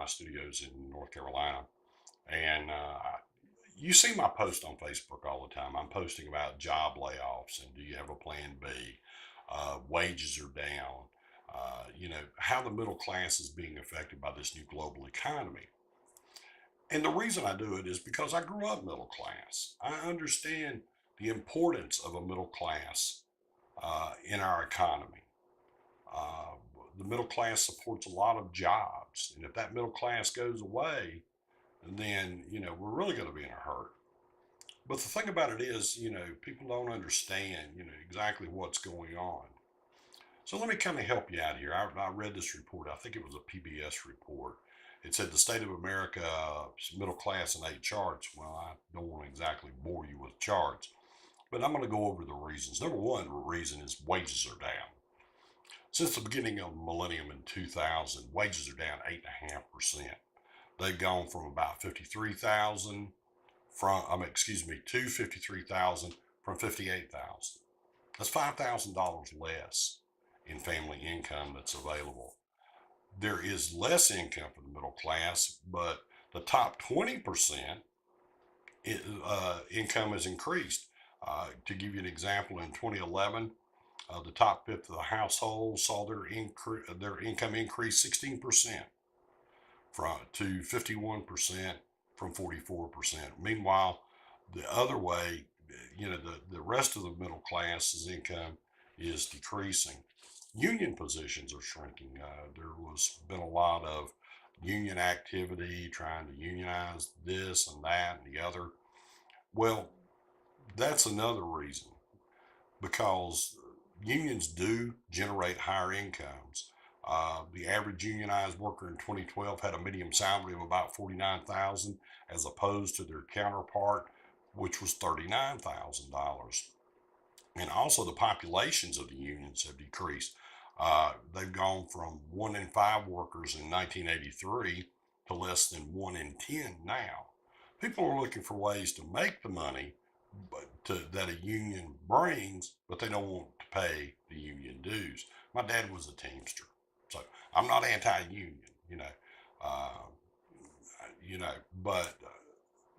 my studios in North Carolina. And you see my post on Facebook all the time. I'm posting about job layoffs and do you have a plan B? Wages are down. How the middle class is being affected by this new global economy. And the reason I do it is because I grew up middle class. I understand the importance of a middle class in our economy. Uh, the middle class supports a lot of jobs, and if that middle class goes away, then we're really going to be in a hurt. But the thing about it is, people don't understand, exactly what's going on. So let me kind of help you out here. I read this report. I think it was a PBS report. It said the state of America, middle class and eight charts. Well, I don't want to exactly bore you with charts, but I'm going to go over the reasons. Number one reason is wages are down. Since the beginning of the millennium in 2000, wages are down 8.5%. They've gone from about 53,000 to 53,000 from 58,000. That's $5,000 less in family income that's available. There is less income for the middle class, but the top 20% income has increased. To give you an example, in 2011, the top fifth of the households saw their income increase 16% to 51% from 44%. Meanwhile, the other way, the rest of the middle class's income is decreasing. Union positions are shrinking. There was been a lot of union activity trying to unionize this and that and the other. Well, that's another reason because unions do generate higher incomes. The average unionized worker in 2012 had a median salary of about 49,000, as opposed to their counterpart, which was $39,000. And also, the populations of the unions have decreased. They've gone from 1 in 5 workers in 1983 to less than 1 in 10 now. People are looking for ways to make the money that a union brings, but they don't want to pay the union dues. My dad was a Teamster, so I'm not anti-union, uh, but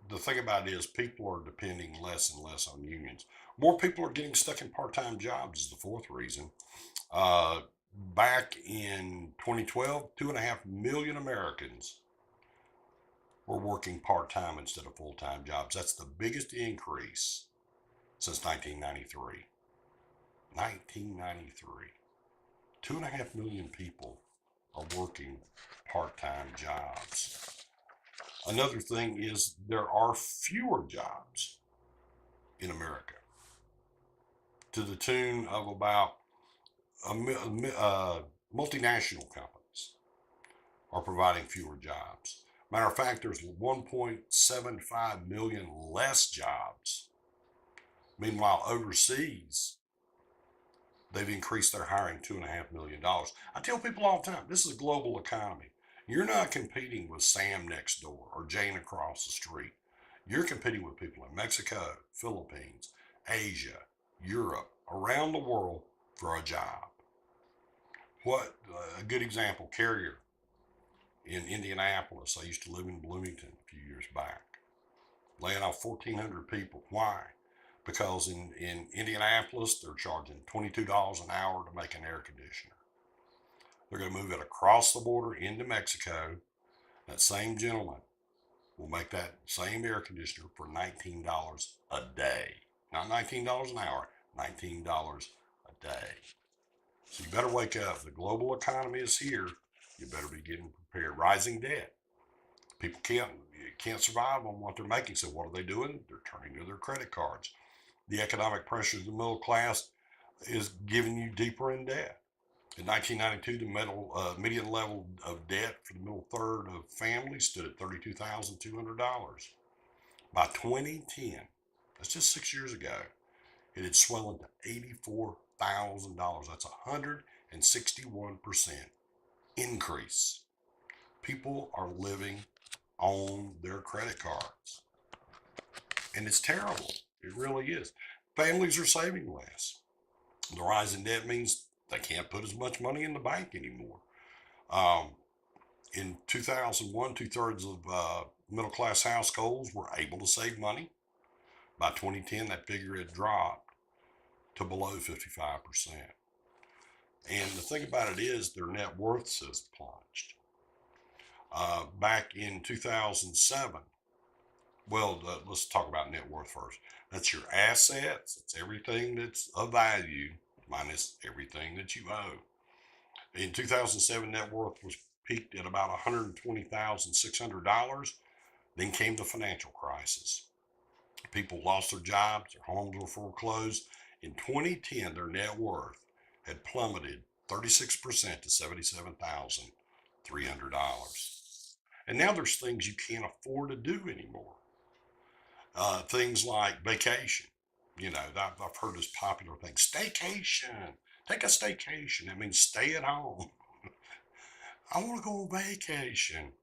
the thing about it is people are depending less and less on unions. More people are getting stuck in part-time jobs is the fourth reason. Uh, Back in 2012, 2.5 million Americans were working part-time instead of full-time jobs. That's the biggest increase since 1993. 1993. 2.5 million people are working part-time jobs. Another thing is there are fewer jobs in America to the tune of about multinational companies are providing fewer jobs. Matter of fact, there's 1.75 million less jobs. Meanwhile, overseas, they've increased their hiring $2.5 million. I tell people all the time, this is a global economy. You're not competing with Sam next door or Jane across the street. You're competing with people in Mexico, Philippines, Asia, Europe, around the world for a job. What a good example, Carrier in Indianapolis. I used to live in Bloomington a few years back, laying off 1,400 people. Why? Because in Indianapolis, they're charging $22 an hour to make an air conditioner. They're going to move it across the border into Mexico. That same gentleman will make that same air conditioner for $19 a day. Not $19 an hour, $19 a day. So you better wake up. The global economy is here. You better be getting prepared. Rising debt. People can't survive on what they're making. So what are they doing? They're turning to their credit cards. The economic pressure of the middle class is giving you deeper in debt. In 1992, the median level of debt for the middle third of families stood at $32,200. By 2010, that's just 6 years ago, it had swollen to $84,000. That's a 161% increase. People are living on their credit cards. And it's terrible. It really is. Families are saving less. The rise in debt means they can't put as much money in the bank anymore. Um, In 2001, 2/3 of middle class households were able to save money. By 2010, that figure had dropped to below 55%. And the thing about it is their net worths has plunged. Back in 2007, well, let's talk about net worth first. That's your assets. It's everything that's of value minus everything that you owe. In 2007, net worth was peaked at about $120,600. Then came the financial crisis. People lost their jobs, their homes were foreclosed. In 2010, their net worth had plummeted 36% to $77,300. And now there's things you can't afford to do anymore. Things like vacation. You know, I've heard this popular thing, staycation. Take a staycation. That means stay at home. I want to go on vacation.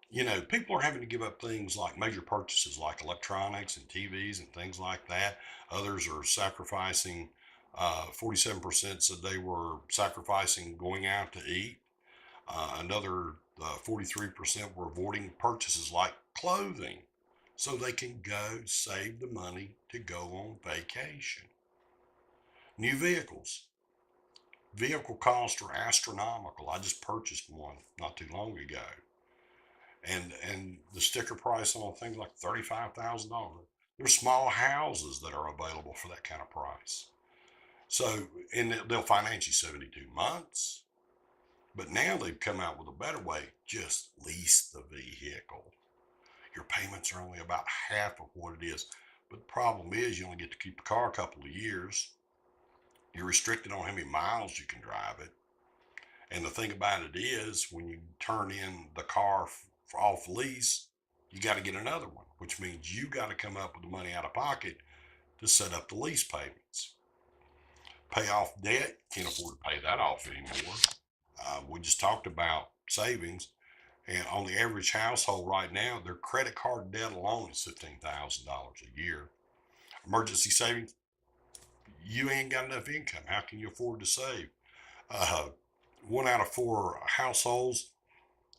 You know, people are having to give up things like major purchases like electronics and TVs and things like that. Others are sacrificing, 47% said they were sacrificing going out to eat. Another 43% were avoiding purchases like clothing so they can go save the money to go on vacation. New vehicles. Vehicle costs are astronomical. I just purchased one not too long ago. And the sticker price on things like $35,000. There's small houses that are available for that kind of price. So, and they'll finance you 72 months. But now they've come out with a better way. Just lease the vehicle. Your payments are only about half of what it is. But the problem is you only get to keep the car a couple of years. You're restricted on how many miles you can drive it. And the thing about it is when you turn in the car off lease, you got to get another one, which means you got to come up with the money out of pocket to set up the lease payments. Pay off debt, can't afford to pay that off anymore. We just talked about savings, and on the average household right now, their credit card debt alone is $15,000 a year. Emergency savings, you ain't got enough income. How can you afford to save? 1 out of 4 households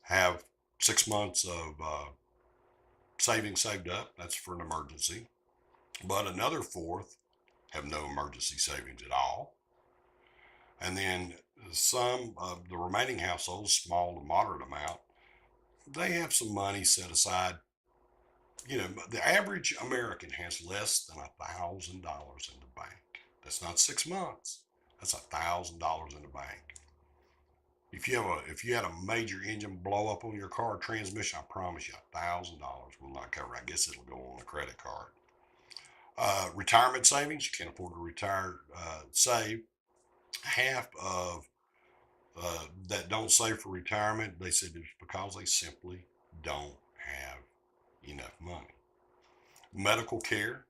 have 6 months of savings saved up. That's for an emergency. But another fourth have no emergency savings at all. And then some of the remaining households, small to moderate amount, they have some money set aside. You know, the average American has less than $1,000 in the bank. That's not 6 months. That's $1,000 in the bank. If you had a major engine blow up on your car transmission, I promise you $1,000 will not cover. I guess it'll go on a credit card. Retirement savings, you can't afford to retire, save. Half of that don't save for retirement, they said it's because they simply don't have enough money. Medical care,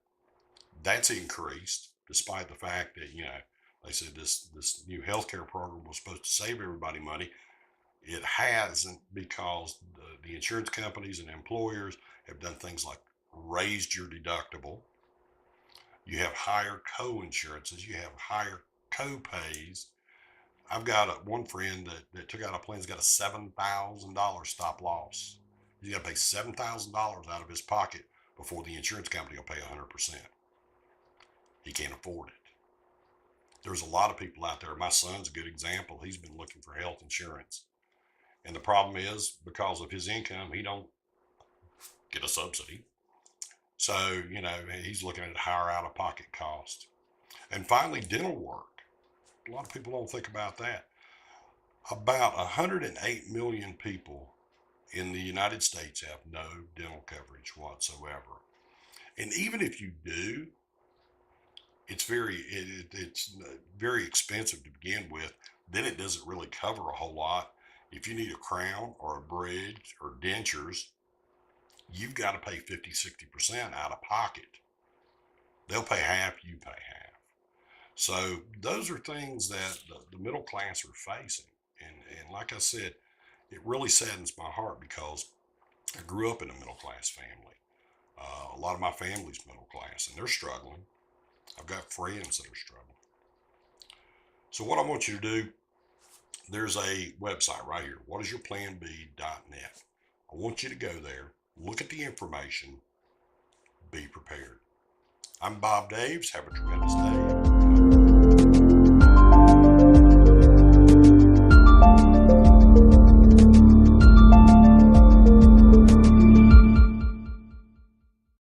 that's increased despite the fact that, you know, they said this new healthcare program was supposed to save everybody money. It hasn't, because the insurance companies and employers have done things like raised your deductible. You have higher co-insurances. You have higher co-pays. I've got one friend that took out a plan. He's got a $7,000 stop loss. He's got to pay $7,000 out of his pocket before the insurance company will pay 100%. He can't afford it. There's a lot of people out there. My son's a good example. He's been looking for health insurance. And the problem is, because of his income, he don't get a subsidy. So, you know, he's looking at higher out-of-pocket cost. And finally, dental work. A lot of people don't think about that. About 108 million people in the United States have no dental coverage whatsoever. And even if you do, it's very expensive to begin with. Then it doesn't really cover a whole lot. If you need a crown or a bridge or dentures, you've got to pay 50-60% out of pocket. They'll pay half, you pay half. So those are things that the middle class are facing. And like I said, it really saddens my heart because I grew up in a middle class family. A lot of my family's middle class, and they're struggling. I've got friends that are struggling. So what I want you to do there's a website right here, whatisyourplanb.net. I want you to go there, look at the information, be prepared. I'm Bob Daves. Have a tremendous day.